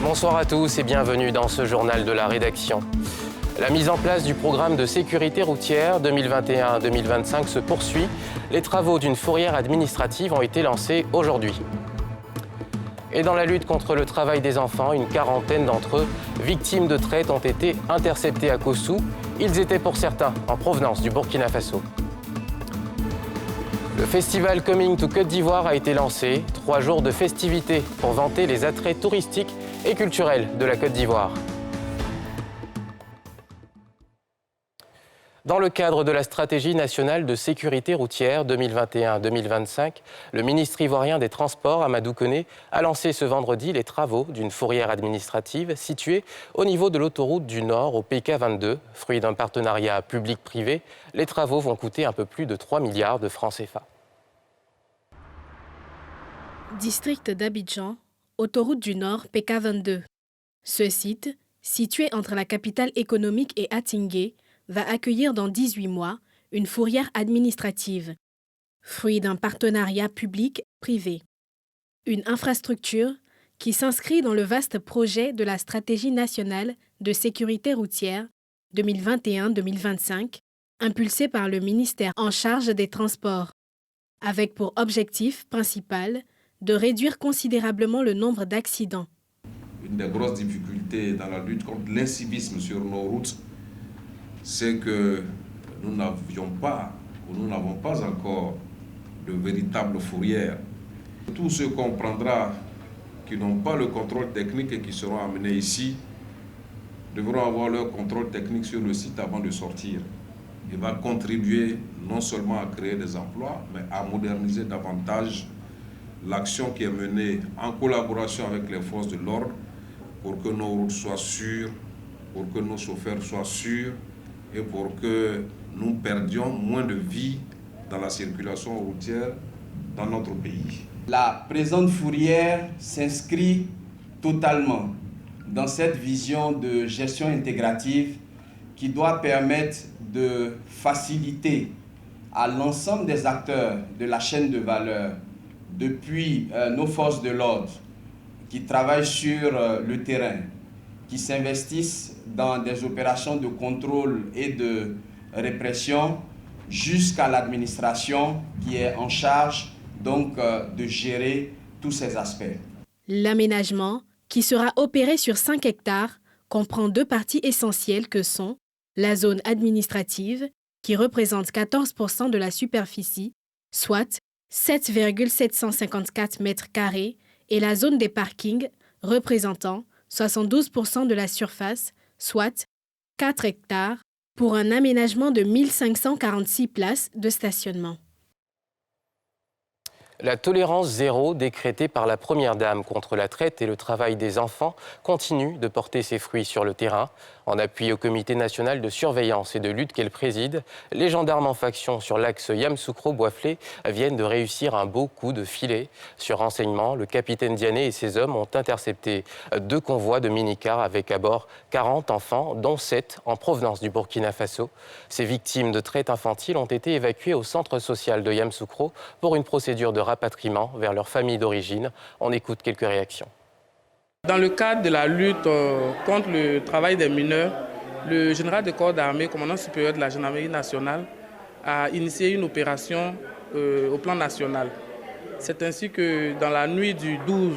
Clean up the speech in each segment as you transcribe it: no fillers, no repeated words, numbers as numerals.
Bonsoir à tous et bienvenue dans ce journal de la rédaction. La mise en place du programme de sécurité routière 2021-2025 se poursuit. Les travaux d'une fourrière administrative ont été lancés aujourd'hui. Et dans la lutte contre le travail des enfants, une quarantaine d'entre eux, victimes de traite, ont été interceptés à Kossou. Ils étaient pour certains en provenance du Burkina Faso. Le festival Coming to Côte d'Ivoire a été lancé. 3 jours de festivités pour vanter les attraits touristiques et culturels de la Côte d'Ivoire. Dans le cadre de la stratégie nationale de sécurité routière 2021-2025, le ministre ivoirien des Transports, Amadou Koné, a lancé ce vendredi les travaux d'une fourrière administrative située au niveau de l'autoroute du Nord au PK22. Fruit d'un partenariat public-privé, les travaux vont coûter un peu plus de 3 milliards de francs CFA. District d'Abidjan, autoroute du Nord PK22. Ce site, situé entre la capitale économique et Atingué, va accueillir dans 18 mois une fourrière administrative, fruit d'un partenariat public-privé. Une infrastructure qui s'inscrit dans le vaste projet de la stratégie nationale de sécurité routière 2021-2025, impulsée par le ministère en charge des Transports, avec pour objectif principal de réduire considérablement le nombre d'accidents. Une des grosses difficultés dans la lutte contre l'incivisme sur nos routes, c'est que nous n'avons pas encore de véritables fourrières. Tous ceux qu'on prendra qui n'ont pas le contrôle technique et qui seront amenés ici devront avoir leur contrôle technique sur le site avant de sortir. Il va contribuer non seulement à créer des emplois, mais à moderniser davantage l'action qui est menée en collaboration avec les forces de l'ordre pour que nos routes soient sûres, pour que nos chauffeurs soient sûrs et pour que nous perdions moins de vies dans la circulation routière dans notre pays. La présente fourrière s'inscrit totalement dans cette vision de gestion intégrative qui doit permettre de faciliter à l'ensemble des acteurs de la chaîne de valeur, depuis nos forces de l'ordre qui travaillent sur le terrain, qui s'investissent dans des opérations de contrôle et de répression, jusqu'à l'administration qui est en charge donc de gérer tous ces aspects. L'aménagement, qui sera opéré sur 5 hectares, comprend 2 parties essentielles que sont la zone administrative, qui représente 14% de la superficie, soit 7,754 mètres carrés, et la zone des parkings, représentant 72% de la surface, soit 4 hectares, pour un aménagement de 1546 places de stationnement. La tolérance zéro décrétée par la Première Dame contre la traite et le travail des enfants continue de porter ses fruits sur le terrain. En appui au Comité national de surveillance et de lutte qu'elle préside, les gendarmes en faction sur l'axe Yamoussoukro-Boisflé viennent de réussir un beau coup de filet. Sur renseignement, le capitaine Diané et ses hommes ont intercepté 2 convois de minicars avec à bord 40 enfants, dont 7 en provenance du Burkina Faso. Ces victimes de traite infantile ont été évacuées au centre social de Yamoussoukro pour une procédure de rapatriement vers leur famille d'origine. On écoute quelques réactions. Dans le cadre de la lutte contre le travail des mineurs, le général de corps d'armée, commandant supérieur de la gendarmerie nationale, a initié une opération au plan national. C'est ainsi que dans la nuit du 12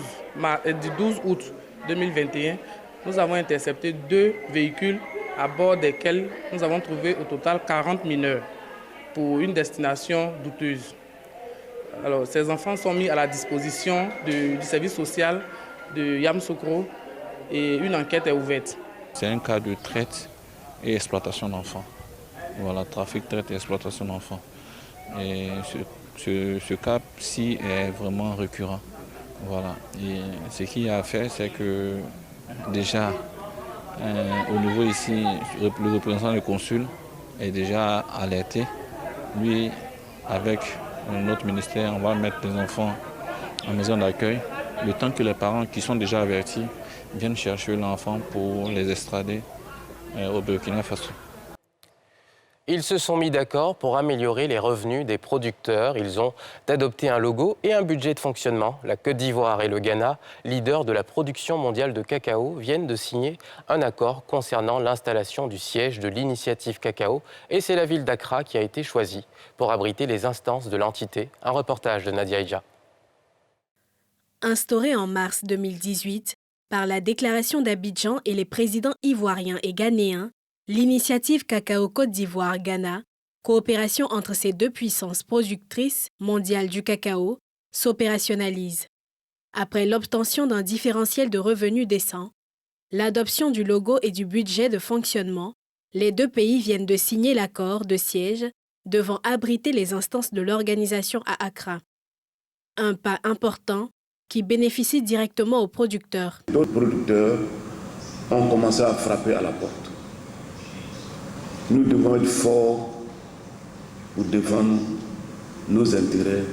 août 2021, nous avons intercepté 2 véhicules à bord desquels nous avons trouvé au total 40 mineurs pour une destination douteuse. Alors, ces enfants sont mis à la disposition du service social de Yamoussoukro et une enquête est ouverte. C'est un cas de traite et exploitation d'enfants. Voilà, trafic, traite et exploitation d'enfants. Et ce cas-ci est vraiment récurrent. Voilà. Et ce qu'il y a à faire, c'est que déjà, au niveau ici, le représentant du consul est déjà alerté. Lui, avec notre ministère, on va mettre les enfants en maison d'accueil. Le temps que les parents qui sont déjà avertis viennent chercher l'enfant pour les extrader au Burkina Faso. Ils se sont mis d'accord pour améliorer les revenus des producteurs. Ils ont adopté un logo et un budget de fonctionnement. La Côte d'Ivoire et le Ghana, leaders de la production mondiale de cacao, viennent de signer un accord concernant l'installation du siège de l'initiative cacao. Et c'est la ville d'Accra qui a été choisie pour abriter les instances de l'entité. Un reportage de Nadia Ija. Instaurée en mars 2018 par la déclaration d'Abidjan et les présidents ivoiriens et ghanéens, l'initiative Cacao Côte d'Ivoire-Ghana, coopération entre ces deux puissances productrices mondiales du cacao, s'opérationnalise. Après l'obtention d'un différentiel de revenus décent, l'adoption du logo et du budget de fonctionnement, les deux pays viennent de signer l'accord de siège devant abriter les instances de l'organisation à Accra. Un pas important qui bénéficie directement aux producteurs. D'autres producteurs ont commencé à frapper à la porte. Nous devons être forts pour défendre nos intérêts,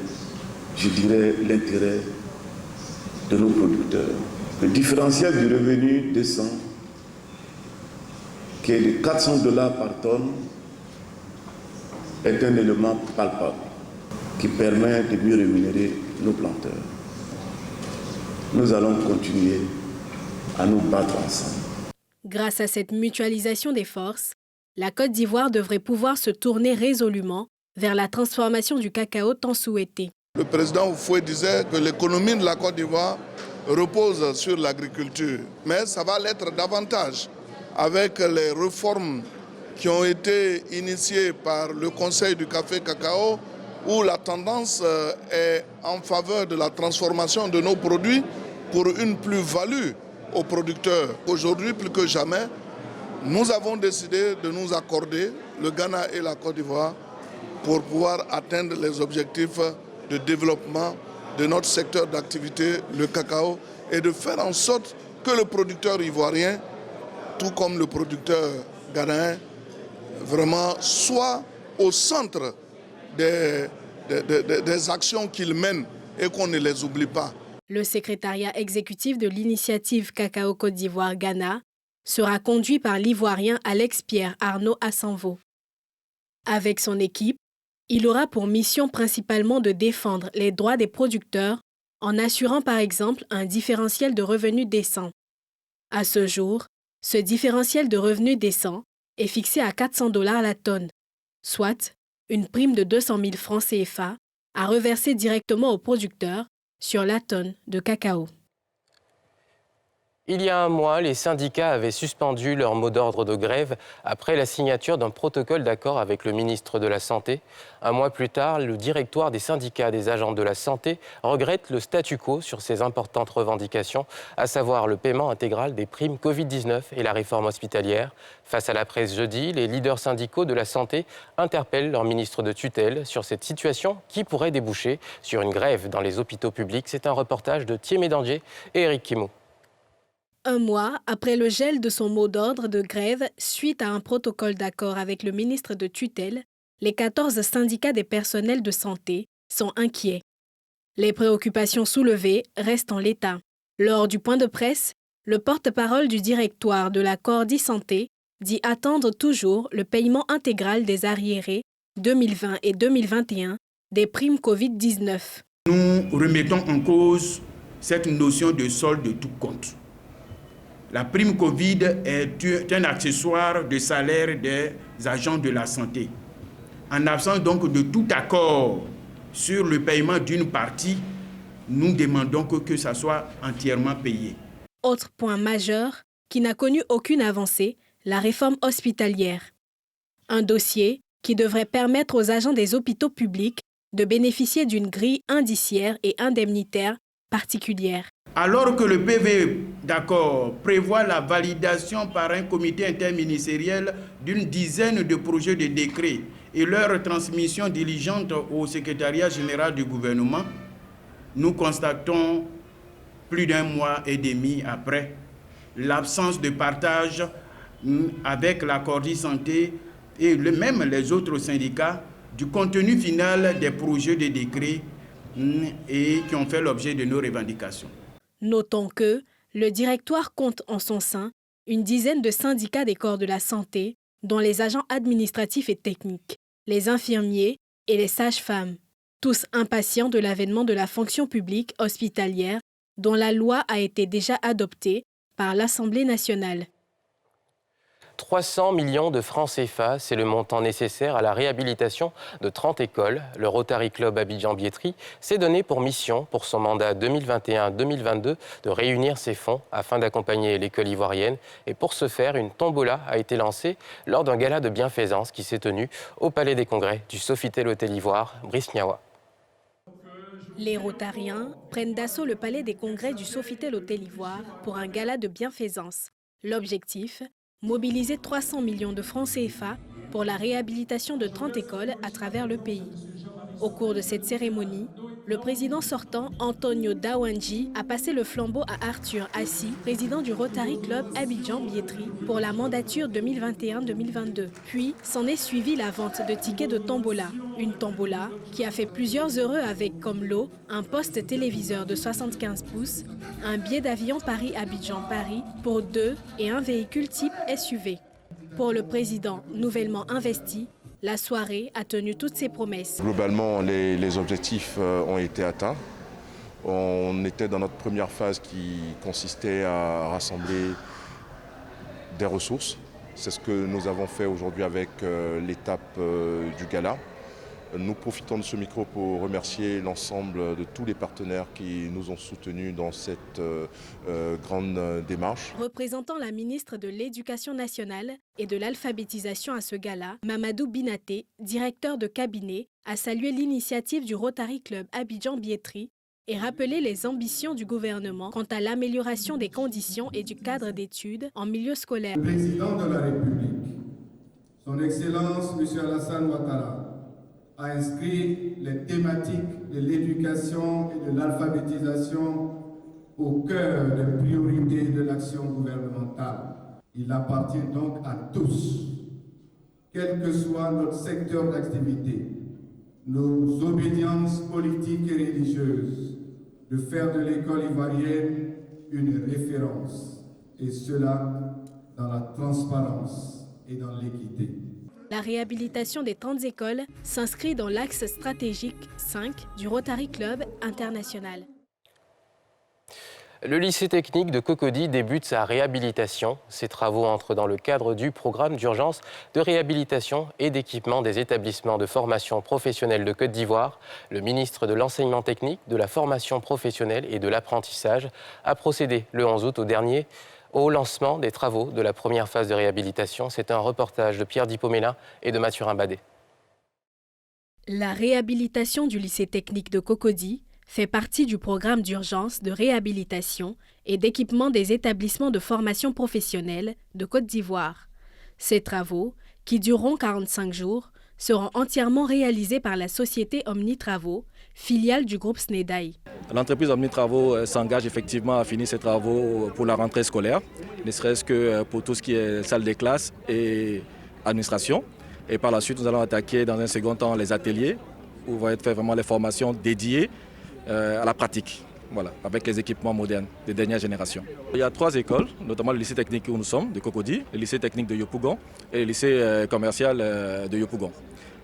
je dirais l'intérêt de nos producteurs. Le différentiel du revenu décent, qui est de $400 par tonne, est un élément palpable qui permet de mieux rémunérer nos planteurs. Nous allons continuer à nous battre ensemble. Grâce à cette mutualisation des forces, la Côte d'Ivoire devrait pouvoir se tourner résolument vers la transformation du cacao tant souhaitée. Le président Houphouët disait que l'économie de la Côte d'Ivoire repose sur l'agriculture, mais ça va l'être davantage avec les réformes qui ont été initiées par le Conseil du café-cacao, où la tendance est en faveur de la transformation de nos produits pour une plus-value aux producteurs. Aujourd'hui, plus que jamais, nous avons décidé de nous accorder, le Ghana et la Côte d'Ivoire, pour pouvoir atteindre les objectifs de développement de notre secteur d'activité, le cacao, et de faire en sorte que le producteur ivoirien, tout comme le producteur ghanéen, vraiment soit au centre des actions qu'il mène et qu'on ne les oublie pas. Le secrétariat exécutif de l'initiative Cacao Côte d'Ivoire-Ghana sera conduit par l'Ivoirien Alex-Pierre Arnaud Assanvo. Avec son équipe, il aura pour mission principalement de défendre les droits des producteurs en assurant par exemple un différentiel de revenus décent. À ce jour, ce différentiel de revenus décent est fixé à $400 la tonne, soit une prime de 200 000 francs CFA à reverser directement aux producteurs sur la tonne de cacao. Il y a un mois, les syndicats avaient suspendu leur mot d'ordre de grève après la signature d'un protocole d'accord avec le ministre de la Santé. Un mois plus tard, le directoire des syndicats des agents de la santé regrette le statu quo sur ces importantes revendications, à savoir le paiement intégral des primes Covid-19 et la réforme hospitalière. Face à la presse jeudi, les leaders syndicaux de la santé interpellent leur ministre de tutelle sur cette situation qui pourrait déboucher sur une grève dans les hôpitaux publics. C'est un reportage de Thiemé Dandier et Éric Kimou. Un mois après le gel de son mot d'ordre de grève suite à un protocole d'accord avec le ministre de tutelle, les 14 syndicats des personnels de santé sont inquiets. Les préoccupations soulevées restent en l'état. Lors du point de presse, le porte-parole du directoire de la Cordi Santé dit attendre toujours le paiement intégral des arriérés 2020 et 2021 des primes Covid-19. Nous remettons en cause cette notion de solde de tout compte. La prime Covid est un accessoire de salaire des agents de la santé. En absence donc de tout accord sur le paiement d'une partie, nous demandons que ça soit entièrement payé. Autre point majeur qui n'a connu aucune avancée, la réforme hospitalière. Un dossier qui devrait permettre aux agents des hôpitaux publics de bénéficier d'une grille indiciaire et indemnitaire particulière. Alors que le PV d'accord prévoit la validation par un comité interministériel d'une dizaine de projets de décrets et leur transmission diligente au secrétariat général du gouvernement, nous constatons plus d'un mois et demi après l'absence de partage avec la Cordi Santé et même les autres syndicats du contenu final des projets de décrets et qui ont fait l'objet de nos revendications. Notons que le directoire compte en son sein une dizaine de syndicats des corps de la santé dont les agents administratifs et techniques, les infirmiers et les sages-femmes, tous impatients de l'avènement de la fonction publique hospitalière dont la loi a été déjà adoptée par l'Assemblée nationale. 300 millions de francs CFA, c'est le montant nécessaire à la réhabilitation de 30 écoles. Le Rotary Club Abidjan-Biétry s'est donné pour mission, pour son mandat 2021-2022, de réunir ces fonds afin d'accompagner l'école ivoirienne. Et pour ce faire, une tombola a été lancée lors d'un gala de bienfaisance qui s'est tenu au Palais des Congrès du Sofitel Hôtel Ivoire, Brice Niawa. Les Rotariens prennent d'assaut le Palais des Congrès du Sofitel Hôtel Ivoire pour un gala de bienfaisance. L'objectif, mobiliser 300 millions de francs CFA pour la réhabilitation de 30 écoles à travers le pays. Au cours de cette cérémonie, le président sortant, Antonio Dawanji, a passé le flambeau à Arthur Assi, président du Rotary Club Abidjan-Biétry, pour la mandature 2021-2022. Puis, s'en est suivi la vente de tickets de tombola. Une tombola qui a fait plusieurs heureux avec comme lot un poste téléviseur de 75 pouces, un billet d'avion Paris-Abidjan-Paris pour 2 et un véhicule type SUV. Pour le président nouvellement investi, la soirée a tenu toutes ses promesses. Globalement, les objectifs ont été atteints. On était dans notre première phase qui consistait à rassembler des ressources. C'est ce que nous avons fait aujourd'hui avec l'étape du gala. Nous profitons de ce micro pour remercier l'ensemble de tous les partenaires qui nous ont soutenus dans cette grande démarche. Représentant la ministre de l'Éducation nationale et de l'alphabétisation à ce gala, Mamadou Binaté, directeur de cabinet, a salué l'initiative du Rotary Club Abidjan-Biétry et rappelé les ambitions du gouvernement quant à l'amélioration des conditions et du cadre d'études en milieu scolaire. Le président de la République, son Excellence M. Alassane Ouattara, a inscrit les thématiques de l'éducation et de l'alphabétisation au cœur des priorités de l'action gouvernementale. Il appartient donc à tous, quel que soit notre secteur d'activité, nos obédiences politiques et religieuses, de faire de l'école ivoirienne une référence, et cela dans la transparence et dans l'équité. La réhabilitation des 30 écoles s'inscrit dans l'axe stratégique 5 du Rotary Club international. Le lycée technique de Cocody débute sa réhabilitation. Ces travaux entrent dans le cadre du programme d'urgence de réhabilitation et d'équipement des établissements de formation professionnelle de Côte d'Ivoire. Le ministre de l'Enseignement technique, de la formation professionnelle et de l'apprentissage a procédé le 11 août au lancement des travaux de la première phase de réhabilitation. C'est un reportage de Pierre Dipomela et de Mathurin Badet. La réhabilitation du lycée technique de Cocody fait partie du programme d'urgence de réhabilitation et d'équipement des établissements de formation professionnelle de Côte d'Ivoire. Ces travaux, qui dureront 45 jours, seront entièrement réalisés par la société Omni Travaux, filiale du groupe Snedaï. L'entreprise Omni Travaux s'engage effectivement à finir ses travaux pour la rentrée scolaire, ne serait-ce que pour tout ce qui est salle des classes et administration. Et par la suite, nous allons attaquer dans un second temps les ateliers, où vont être faites vraiment les formations dédiées à la pratique, voilà, avec les équipements modernes des dernières générations. Il y a 3 écoles, notamment le lycée technique où nous sommes, de Cocody, le lycée technique de Yopougon et le lycée commercial de Yopougon.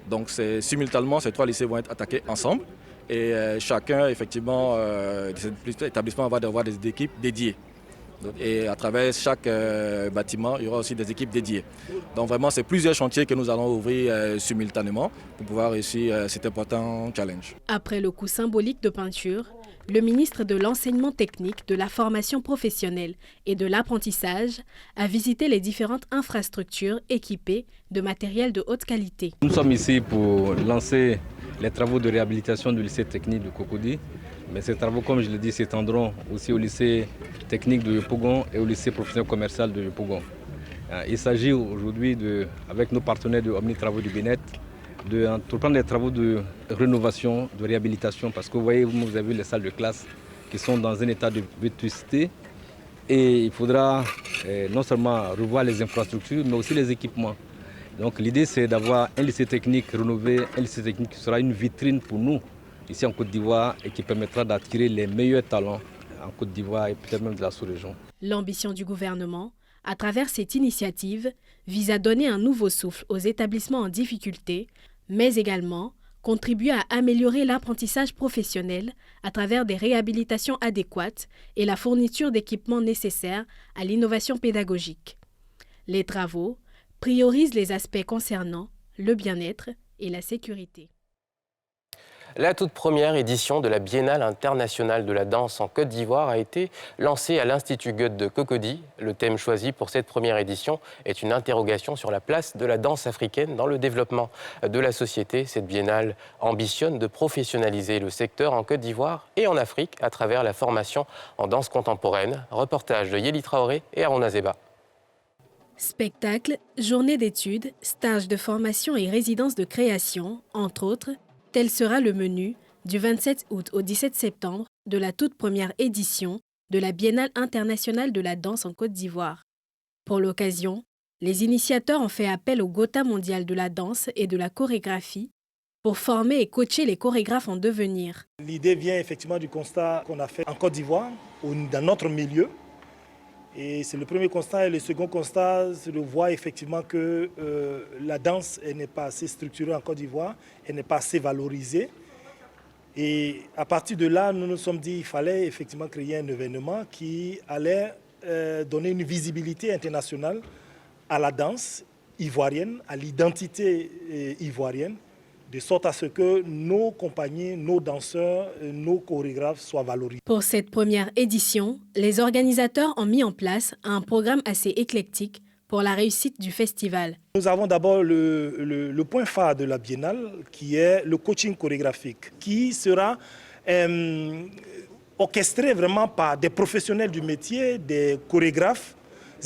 Donc simultanément, ces 3 lycées vont être attaqués ensemble et chacun, effectivement, de ces établissements va avoir des équipes dédiées. Et à travers chaque bâtiment, il y aura aussi des équipes dédiées. Donc vraiment, c'est plusieurs chantiers que nous allons ouvrir simultanément pour pouvoir réussir cet important challenge. Après le coup symbolique de peinture, le ministre de l'Enseignement technique, de la formation professionnelle et de l'apprentissage a visité les différentes infrastructures équipées de matériel de haute qualité. Nous sommes ici pour lancer les travaux de réhabilitation du lycée technique de Cocody. Mais ces travaux, comme je l'ai dit, s'étendront aussi au lycée technique de Yopougon et au lycée professionnel commercial de Yopougon. Il s'agit aujourd'hui, avec nos partenaires de Omni Travaux du Bénet, d'entreprendre des travaux de rénovation, de réhabilitation, parce que vous voyez, vous avez vu les salles de classe qui sont dans un état de vétusté. Et il faudra non seulement revoir les infrastructures, mais aussi les équipements. Donc l'idée, c'est d'avoir un lycée technique rénové, un lycée technique qui sera une vitrine pour nous, ici en Côte d'Ivoire, et qui permettra d'attirer les meilleurs talents en Côte d'Ivoire et peut-être même de la sous-région. L'ambition du gouvernement, à travers cette initiative, vise à donner un nouveau souffle aux établissements en difficulté, mais également contribuer à améliorer l'apprentissage professionnel à travers des réhabilitations adéquates et la fourniture d'équipements nécessaires à l'innovation pédagogique. Les travaux priorisent les aspects concernant le bien-être et la sécurité. La toute première édition de la Biennale internationale de la danse en Côte d'Ivoire a été lancée à l'Institut Goethe de Cocody. Le thème choisi pour cette première édition est une interrogation sur la place de la danse africaine dans le développement de la société. Cette biennale ambitionne de professionnaliser le secteur en Côte d'Ivoire et en Afrique à travers la formation en danse contemporaine. Reportage de Yeli Traoré et Arona Zeba. Spectacles, journées d'études, stages de formation et résidences de création, entre autres, tel sera le menu du 27 août au 17 septembre de la toute première édition de la Biennale internationale de la danse en Côte d'Ivoire. Pour l'occasion, les initiateurs ont fait appel au Gotha mondial de la danse et de la chorégraphie pour former et coacher les chorégraphes en devenir. L'idée vient effectivement du constat qu'on a fait en Côte d'Ivoire, dans notre milieu. Et c'est le premier constat. Et le second constat, c'est de voir effectivement que la danse n'est pas assez structurée en Côte d'Ivoire, elle n'est pas assez valorisée. Et à partir de là, nous nous sommes dit qu'il fallait effectivement créer un événement qui allait donner une visibilité internationale à la danse ivoirienne, à l'identité ivoirienne, de sorte à ce que nos compagnies, nos danseurs, nos chorégraphes soient valorisés. Pour cette première édition, les organisateurs ont mis en place un programme assez éclectique pour la réussite du festival. Nous avons d'abord le point phare de la Biennale, qui est le coaching chorégraphique, qui sera orchestré vraiment par des professionnels du métier, des chorégraphes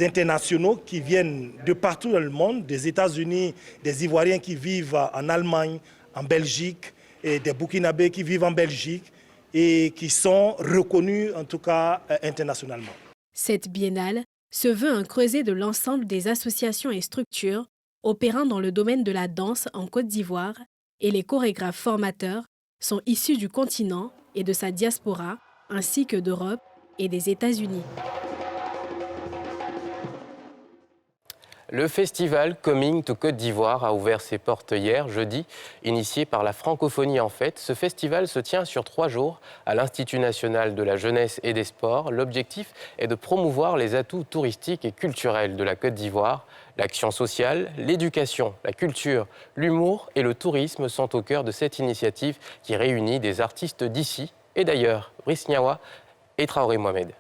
internationaux qui viennent de partout dans le monde, des États-Unis, des Ivoiriens qui vivent en Allemagne, en Belgique, et des Burkinabés qui vivent en Belgique et qui sont reconnus en tout cas internationalement. Cette biennale se veut un creuset de l'ensemble des associations et structures opérant dans le domaine de la danse en Côte d'Ivoire, et les chorégraphes formateurs sont issus du continent et de sa diaspora, ainsi que d'Europe et des États-Unis. Le festival Coming to Côte d'Ivoire a ouvert ses portes hier, jeudi. Initié par la francophonie en fête, ce festival se tient sur 3 jours à l'Institut national de la jeunesse et des sports. L'objectif est de promouvoir les atouts touristiques et culturels de la Côte d'Ivoire. L'action sociale, l'éducation, la culture, l'humour et le tourisme sont au cœur de cette initiative qui réunit des artistes d'ici et d'ailleurs. Brice Niawa et Traoré Mohamed.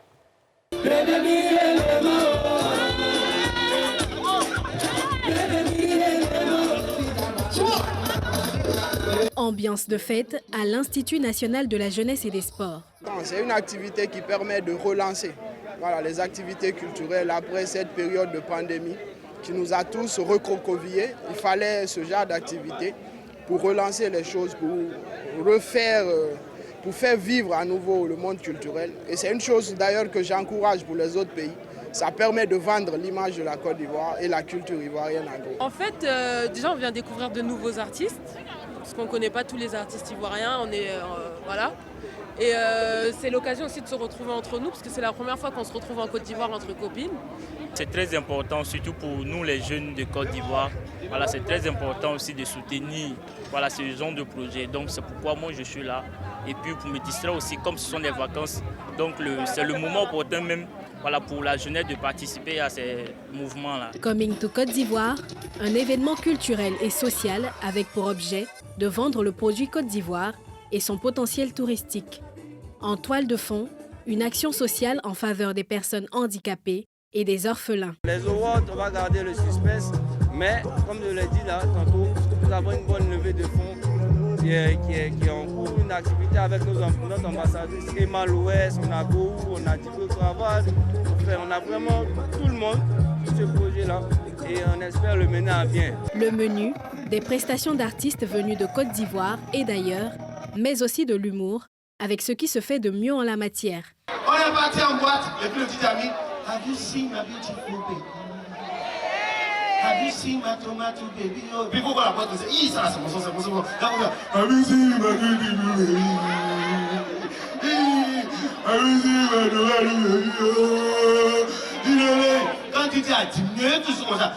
Ambiance de fête à l'Institut national de la jeunesse et des sports. C'est une activité qui permet de relancer les activités culturelles après cette période de pandémie qui nous a tous recroquevillés. Il fallait ce genre d'activité pour relancer les choses, pour faire vivre à nouveau le monde culturel. Et c'est une chose d'ailleurs que j'encourage pour les autres pays. Ça permet de vendre l'image de la Côte d'Ivoire et la culture ivoirienne en gros. En fait, déjà on vient découvrir de nouveaux artistes, parce qu'on ne connaît pas tous les artistes ivoiriens, voilà. Et c'est l'occasion aussi de se retrouver entre nous, parce que c'est la première fois qu'on se retrouve en Côte d'Ivoire entre copines. C'est très important, surtout pour nous les jeunes de Côte d'Ivoire. Voilà, c'est très important aussi de soutenir ce genre de projet. Donc c'est pourquoi moi je suis là. Et puis pour me distraire aussi, comme ce sont des vacances, donc c'est le moment opportun même pour la jeunesse de participer à ces mouvements-là. Coming to Côte d'Ivoire, un événement culturel et social avec pour objet de vendre le produit Côte d'Ivoire et son potentiel touristique. En toile de fond, une action sociale en faveur des personnes handicapées et des orphelins. Les awards, on va garder le suspense, mais comme je l'ai dit là tantôt, nous avons une bonne levée de fonds qui est en cours, une activité avec notre ambassadrice Emma Louès, on a Gou, on a Thibaut Travail, on a vraiment tout le monde sur ce projet-là et on espère le mener à bien. Le menu, des prestations d'artistes venus de Côte d'Ivoire et d'ailleurs, mais aussi de l'humour, avec ce qui se fait de mieux en la matière. On est parti en boîte, et puis le petit ami, have you seen my beautiful baby? Have you seen my tomato baby? Puis pourquoi la boîte dit, ça c'est bon, c'est bon, c'est bon. Have you seen my beautiful baby? Have you seen my tomato baby? Quand tu as diminué, tout comme ça.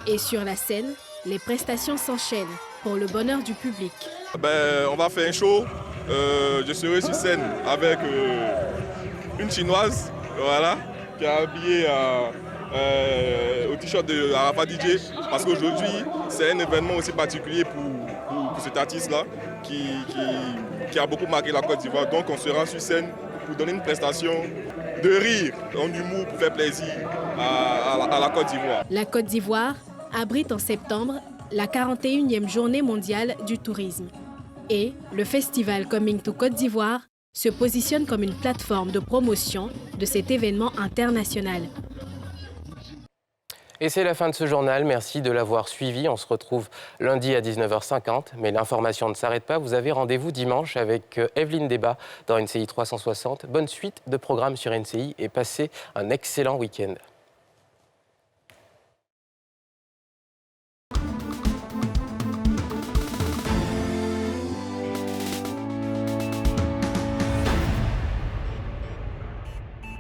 Et sur la scène, les prestations s'enchaînent pour le bonheur du public. On va faire un show. Je serai sur scène avec une chinoise, voilà, qui est habillée au t-shirt de Arafat DJ, parce qu'aujourd'hui c'est un événement aussi particulier pour cet artiste-là qui a beaucoup marqué la Côte d'Ivoire. Donc on sera sur scène pour donner une prestation de rire, en humour, pour faire plaisir à la Côte d'Ivoire. La Côte d'Ivoire abrite en septembre la 41e journée mondiale du tourisme. Et le festival Coming to Côte d'Ivoire se positionne comme une plateforme de promotion de cet événement international. Et c'est la fin de ce journal. Merci de l'avoir suivi. On se retrouve lundi à 19h50. Mais l'information ne s'arrête pas. Vous avez rendez-vous dimanche avec Evelyne Débat dans NCI 360. Bonne suite de programmes sur NCI et passez un excellent week-end.